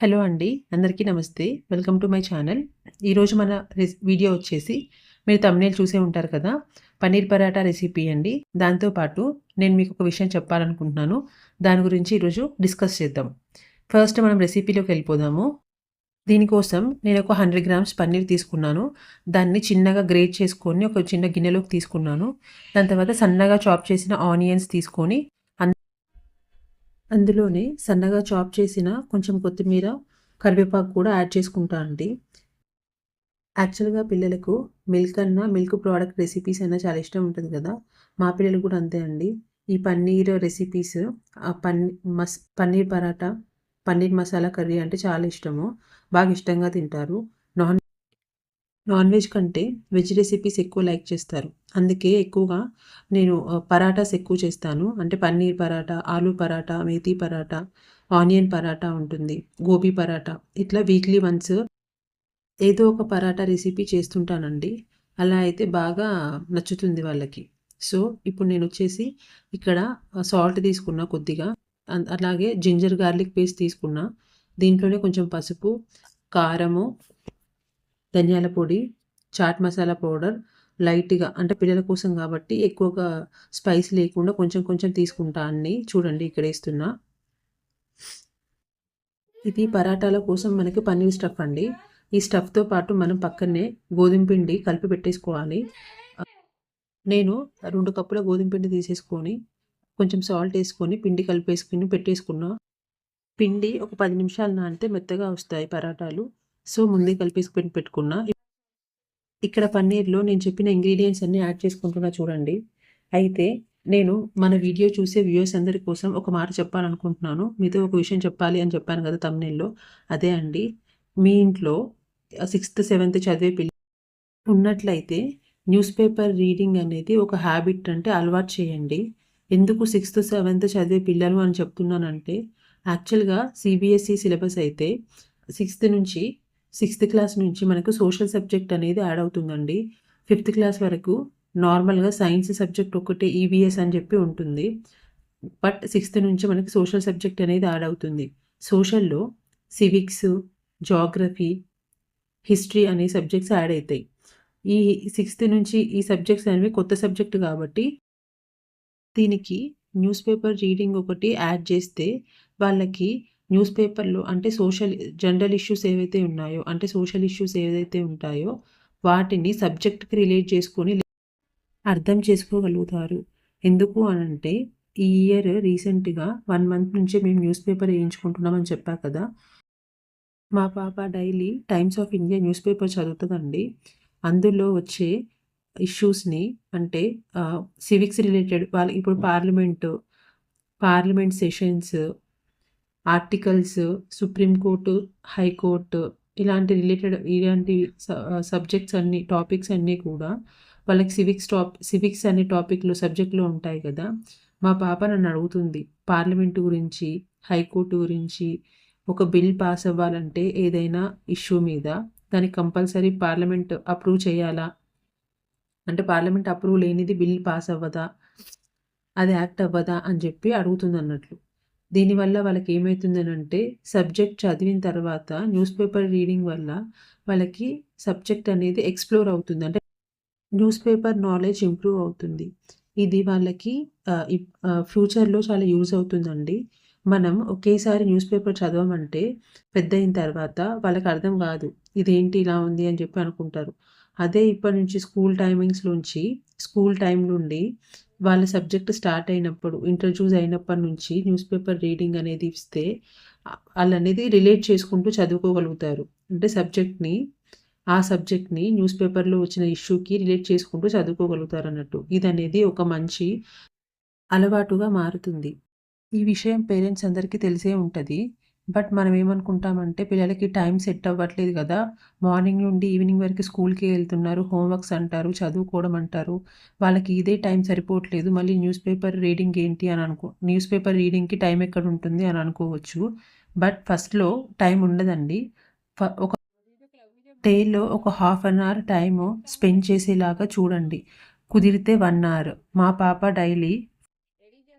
Hello అండి. అందరికీ నమస్తే. Welcome to my channel. ఈరోజు మన వీడియో వచ్చేసి మీరు థంబ్‌నెయిల్ చూసే ఉంటారు కదా! పన్నీర్ పరాటా రెసిపీ అండి. దాంతో పాటు నేను మీకు ఒక విషయం చెప్పాలనుకుంటున్నాను. దాని గురించి ఈరోజు డిస్కస్ చేద్దాం. ఫస్ట్ మనం రెసిపీలోకి వెళ్ళిపోదాము. దీనికోసం నేను ఒక 100 గ్రామ్స్ పన్నీర్ తీసుకున్నాను. దాన్ని చిన్నగా గ్రేట్ చేసుకొని ఒక చిన్న గిన్నెలోకి తీసుకున్నాను. దాని తర్వాత సన్నగా చాప్ చేసిన ఆనియన్స్ తీసుకొని అందులోనే సన్నగా చాప్ చేసిన కొంచెం కొత్తిమీర, కరివేపాకు కూడా యాడ్ చేసుకుంటా అండి. యాక్చువల్‌గా పిల్లలకు మిల్క్ ప్రోడక్ట్ రెసిపీస్ అయినా చాలా ఇష్టం ఉంటుంది కదా! మా పిల్లలు కూడా అంతే అండి. ఈ పన్నీర్ రెసిపీస్ ఆహ్, పన్ పన్నీర్ పరాటా, పన్నీర్ మసాలా కర్రీ అంటే చాలా ఇష్టము. బాగా ఇష్టంగా తింటారు. నాన్ నాన్ వెజ్ కంటే వెజ్ రెసిపీస్ ఎక్కువ లైక్ చేస్తారు. అందుకే ఎక్కువగా నేను పరాటాస్ ఎక్కువ చేస్తాను. అంటే పన్నీర్ పరాటా, ఆలూ పరాటా, మేథీ పరాటా, ఆనియన్ పరాటా ఉంటుంది. గోబీ పరాటా ఇట్లా వీక్లీ వన్స్ ఏదో ఒక పరాటా రెసిపీ చేస్తుంటానండి. అలా అయితే బాగా నచ్చుతుంది వాళ్ళకి. సో, ఇప్పుడు నేనొచ్చేసి ఇక్కడ సాల్ట్ తీసుకున్నా కొద్దిగా. అలాగే జింజర్ గార్లిక్ పేస్ట్ తీసుకున్నా. దీంట్లోనే కొంచెం పసుపు, కారము, ధనియాల పొడి, చాట్ మసాలా పౌడర్ లైట్‌గా అంటే పిల్లల కోసం కాబట్టి ఎక్కువగా స్పైస్ లేకుండా కొంచెం కొంచెం తీసుకుంటా అన్నీ. చూడండి ఇక్కడేస్తున్నా. ఇది పరాటాల కోసం మనకి పన్నీర్ స్టఫ్ అండి. ఈ స్టఫ్‌తో పాటు మనం పక్కనే గోధుమ పిండి కలిపి పెట్టేసుకోవాలి. నేను 2 కప్పుల గోధుమ పిండి తీసేసుకొని, కొంచెం సాల్ట్ ఏసుకొని, పిండి కలిపేసుకొని పెట్టేసుకున్నా. పిండి ఒక 10 నిమిషాలు నానితే మెత్తగా వస్తాయి పరాటాలు. సో, ముందే కలిపేసుకొని పెట్టుకున్నా. ఇక్కడ పన్నీర్‌లో నేను చెప్పిన ఇంగ్రీడియెంట్స్ అన్నీ యాడ్ చేసుకుంటున్నా చూడండి. అయితే నేను మన వీడియో చూసే వ్యూయర్స్ అందరి కోసం ఒక మాట చెప్పాలనుకుంటున్నాను. మీతో ఒక విషయం చెప్పాలి అని చెప్పాను కదా! థంబ్‌నెయిల్‌లో. అదే అండి. మీ ఇంట్లో సిక్స్త్, సెవెంత్ చదివే ఉన్నట్లయితే న్యూస్ పేపర్ రీడింగ్ అనేది ఒక హ్యాబిట్ అంటే అలవాటు చేయండి. ఎందుకు సిక్స్త్, సెవెంత్ చదివే పిల్లలు అని చెప్తున్నానంటే యాక్చువల్‌గా సీబీఎస్ఈ సిలబస్ అయితే సిక్స్త్ క్లాస్ నుంచి మనకు సోషల్ సబ్జెక్ట్ అనేది యాడ్ అవుతుందండి. ఫిఫ్త్ క్లాస్ వరకు నార్మల్‌గా సైన్స్ సబ్జెక్ట్ ఒకటే ఈవీఎస్ అని చెప్పి ఉంటుంది. బట్ సిక్స్త్ నుంచి మనకి సోషల్ సబ్జెక్ట్ అనేది యాడ్ అవుతుంది. సోషల్‌లో సివిక్స్, జియోగ్రఫీ, హిస్టరీ అనే సబ్జెక్ట్స్ యాడ్ అయితాయి. ఈ సిక్స్త్ నుంచి ఈ సబ్జెక్ట్స్ అనేవి కొత్త సబ్జెక్ట్ కాబట్టి దీనికి న్యూస్ పేపర్ రీడింగ్ ఒకటి యాడ్ చేస్తే వాళ్ళకి న్యూస్ పేపర్‌లో అంటే జనరల్ ఇష్యూస్ ఏవైతే ఉన్నాయో అంటే సోషల్ ఇష్యూస్ ఏదైతే ఉంటాయో వాటిని సబ్జెక్ట్‌కి రిలేట్ చేసుకొని అర్థం చేసుకోగలుగుతారు. ఎందుకు అనంటే ఈ ఇయర్ రీసెంట్‌గా 1 మంత్ నుంచే మేము న్యూస్ పేపర్ ఏయించుకుంటున్నామని చెప్పా కదా! మా పాప daily Times of India newspaper చదువుతదండి. అందులో వచ్చే ఇష్యూస్‌ని అంటే సివిక్స్ రిలేటెడ్ వాళ్ళు ఇప్పుడు parliament sessions, articles, supreme court, high court ఇలాంటి సబ్జెక్ట్స్ అన్నీ, టాపిక్స్ అన్నీ కూడా వాళ్ళకి సివిక్స్ అనే సబ్జెక్ట్‌లో ఉంటాయి కదా! మా పాప నన్ను అడుగుతుంది. పార్లమెంటు గురించి, హైకోర్టు గురించి, ఒక బిల్ పాస్ అవ్వాలంటే ఏదైనా ఇష్యూ మీద దానికి కంపల్సరీ పార్లమెంట్ అప్రూవ్ చేయాలా? అంటే పార్లమెంట్ అప్రూవ్ లేనిది బిల్ పాస్ అవ్వదా? అది యాక్ట్ అవ్వదా? అని చెప్పి అడుగుతుందన్నట్లు. దీనివల్ల వాళ్ళకేమైతుందనంటే సబ్జెక్ట్ చదివిన తర్వాత న్యూస్ పేపర్ రీడింగ్ వల్ల వాళ్ళకి సబ్జెక్ట్ అనేది ఎక్స్‌ప్లోర్ అవుతుంది. అంటే న్యూస్ పేపర్ నాలెడ్జ్ ఇంప్రూవ్ అవుతుంది. ఇది వాళ్ళకి ఫ్యూచర్‌లో చాలా యూజ్ అవుతుందండి. మనం ఒకేసారి న్యూస్ పేపర్ చదవమంటే పెద్దయిన తర్వాత వాళ్ళకి అర్థం కాదు. ఇదేంటి ఇలా ఉంది అని చెప్పి అనుకుంటారు. అదే ఇప్పటి నుంచి స్కూల్ టైమ్ నుండి వాళ్ళ సబ్జెక్ట్ స్టార్ట్ అయినప్పుడు ఇంట్రడ్యూస్ అయినప్పటి నుంచి న్యూస్ పేపర్ రీడింగ్ అనేది ఇస్తే ఆళ్ళనేది రిలేట్ చేసుకుంటూ చదువుకోగలుగుతారు. అంటే ఆ సబ్జెక్ట్‌ని న్యూస్ పేపర్‌లో వచ్చిన ఇష్యూకి రిలేట్ చేసుకుంటూ చదువుకోగలుగుతారన్నట్టు. ఇదనేది ఒక మంచి అలవాటుగా మారుతుంది. ఈ విషయం పేరెంట్స్ అందరికీ తెలిసే ఉంటది. బట్ మనం ఏమనుకుంటామంటే పిల్లలకి టైం సెట్ అవ్వట్లేదు గదా! మార్నింగ్ నుండి ఈవినింగ్ వరకు స్కూల్‌కే ఎళ్తున్నారు. హోంవర్క్స్ అంటారు, చదువుకోవడం అంటారు. వాళ్ళకి ఇదే టైం సరిపోవట్లేదు. మళ్ళీ న్యూస్ పేపర్ రీడింగ్‌కి టైం ఎక్కడుంటుంది అని అనుకోవచ్చు. బట్ ఫస్ట్‌లో టైం ఉండదండి. ఒక డేలో ఒక half an hour time spend చేసేలాగా చూడండి. కుదిరితే 1 అవర్. మా పాప డైలీ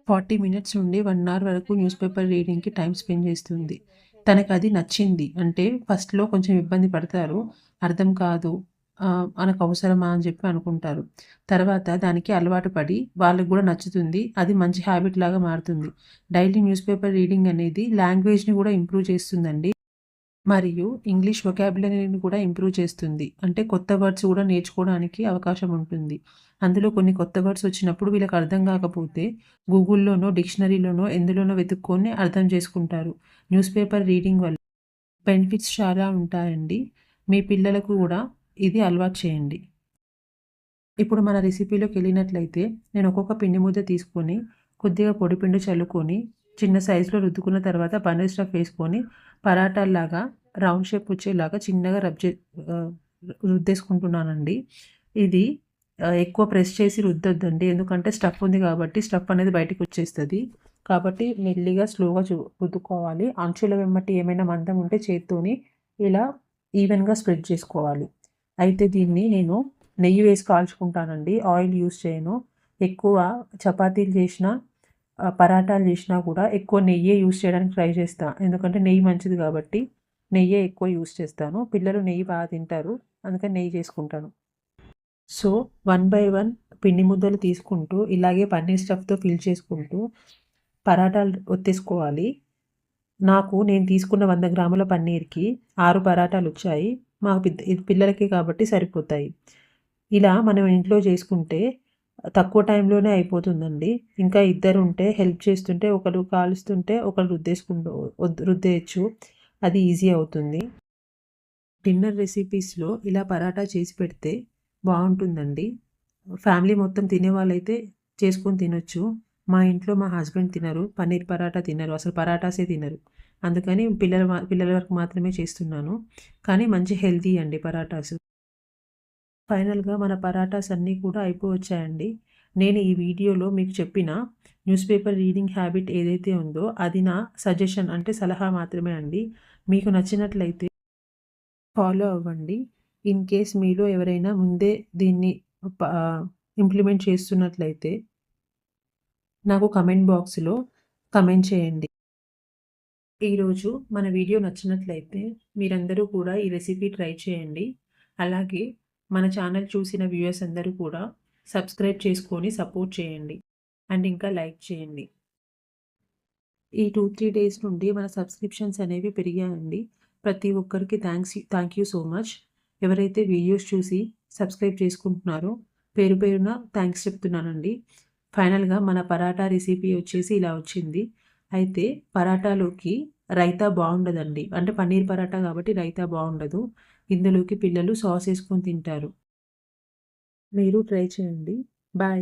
40 మినిట్స్ నుండి 1 అవర్ వరకు న్యూస్ పేపర్ రీడింగ్‌కి టైమ్ స్పెండ్ చేస్తుంది. తనకది నచ్చింది. అంటే ఫస్ట్‌లో కొంచెం ఇబ్బంది పడతారు. అర్థం కాదు. మనకవసరమా అని చెప్పి అనుకుంటారు. తర్వాత దానికి అలవాటు పడి వాళ్ళకి గూడా నచ్చుతుంది. అది మంచి హ్యాబిట్ లాగా మారుతుంది. డైలీ న్యూస్ పేపర్ రీడింగ్ అనేది లాంగ్వేజ్‌ని గూడా ఇంప్రూవ్ చేస్తుందండి. మరియు ఇంగ్లీష్ వొకాబులరీని కూడా ఇంప్రూవ్ చేస్తుంది. అంటే కొత్త వర్డ్స్ కూడా నేర్చుకోవడానికి అవకాశం ఉంటుంది. అందులో కొన్ని కొత్త వర్డ్స్ వచ్చినప్పుడు వీళ్ళకి అర్థం కాకపోతే గూగుల్‌లోనో, డిక్షనరీలోనో ఎందులోనో వెతుక్కొని అర్థం చేసుకుంటారు. న్యూస్ పేపర్ రీడింగ్ వల్ల బెనిఫిట్స్ చాలా ఉంటాయండి. మీ పిల్లలకు కూడా ఇది అలవాటు చేయండి. ఇప్పుడు మన రెసిపీలోకెళ్ళినట్లయితే నేను ఒక్కొక్క పిండి ముద్ద తీసుకొని, కొద్దిగా పొడిపిండి చల్లుకొని, చిన్న సైజులో రుద్దుకున్న తర్వాత పన్నీర్ స్టఫ్ వేసుకొని, పరాటాల్లాగా రౌండ్ షేప్ వచ్చేలాగా చిన్నగా ఆహ్, రుద్దేసుకుంటున్నానండి. ఇది ఎక్కువ ప్రెస్ చేసి రుద్దొద్దండి. ఎందుకంటే స్టఫ్ ఉంది కాబట్టి స్టఫ్ అనేది బయటికొచ్చేస్తది. కాబట్టి మెల్లిగా స్లోగా రుద్దుకోవాలి. అంచుల వెమ్మటి ఏమైనా మందం ఉంటే చేత్తోని ఇలా ఈవెన్‌గా స్ప్రెడ్ చేసుకోవాలి. అయితే దీన్ని నేను నెయ్యి వేసి కాల్చుకుంటానండి. ఆయిల్ యూజ్ చేయను. ఎక్కువ చపాతీలు చేసినా, పరాటాలు చేసినా కూడా ఎక్కువ నెయ్యే యూజ్ చేయడానికి ట్రై చేస్తా. ఎందుకంటే నెయ్యి మంచిది కాబట్టి నెయ్యే ఎక్కువ యూజ్ చేస్తాను. పిల్లలు నెయ్యి బాగా తింటారు. అందుకని నెయ్యి చేసుకుంటాను. సో, 1 బై 1 పిండి ముద్దలు తీసుకుంటూ ఇలాగే పన్నీర్ స్టఫ్‌తో ఫిల్ చేసుకుంటూ పరాటాలు ఒత్తేసుకోవాలి. నేను తీసుకున్న 100 గ్రాముల పన్నీర్‌కి 6 పరాటాలొచ్చాయి. ఇది పిల్లలకే కాబట్టి సరిపోతాయి. ఇలా మనం ఇంట్లో చేసుకుంటే తక్కువ టైంలోనే అయిపోతుందండి. ఇంకా ఇద్దరుంటే హెల్ప్ చేస్తుంటే ఒకరు కాలుస్తుంటే ఒకరు రుద్దేయొచ్చు. అది ఈజీ అవుతుంది. డిన్నర్ రెసిపీస్‌లో ఇలా పరాటా చేసి పెడితే బావుంటుందండి. ఫ్యామిలీ మొత్తం తినేవాళ్ళైతే చేసుకొని తినొచ్చు. మా ఇంట్లో మా హస్బెండ్ తినరు. పన్నీర్ పరాటా తినరు. అసలు పరాటాసే తినరు. అందుకని పిల్లల వరకు మాత్రమే చేస్తున్నాను. కానీ మంచి హెల్తీ అండి పరాటాస్. ఫైనల్‌గా మన పరాటాస్ అన్నీ కూడా అయిపోవచ్చాయండి. నేను ఈ వీడియోలో మీకు చెప్పిన న్యూస్ పేపర్ రీడింగ్ హ్యాబిట్ ఏదైతే ఉందో అది నా సజెషన్ అంటే సలహా మాత్రమే అండి. మీకు నచ్చినట్లయితే ఫాలో అవ్వండి. ఇన్ కేస్ మీలో ఎవరైనా ముందే దీన్ని ప ఇంప్లిమెంట్ చేస్తున్నట్లయితే నాకు కమెంట్ బాక్స్‌లో కమెంట్ చేయండి. ఈరోజు మన వీడియో నచ్చినట్లయితే మీరందరూ కూడా ఈ రెసిపీ ట్రై చేయండి. అలాగే మన ఛానల్ చూసిన వ్యూయర్స్ అందరూ కూడా సబ్స్క్రైబ్ చేసుకొని సపోర్ట్ చేయండి. అండ్ ఇంకా లైక్ చేయండి. ఈ 2-3 డేస్ నుండి మన సబ్స్క్రిప్షన్స్ అనేవి పెరిగాయండి. ప్రతి ఒక్కరికి థ్యాంక్ యూ సో మచ్. ఎవరైతే వీడియోస్ చూసి సబ్స్క్రైబ్ చేసుకుంటున్నారో పేరు పేరున థ్యాంక్స్ చెప్తున్నానండి. ఫైనల్‌గా మన పరాటా రెసిపీ వచ్చేసి ఇలా వచ్చింది. అయితే పరాటాలోకి రైతా బావుండదండి. అంటే పన్నీర్ పరాటా కాబట్టి రైతా బావుండదు. ఇందులోకి పిల్లలు సాస్ ఏసుకొని తింటారు. మీరు ట్రై చేయండి. బాయ్.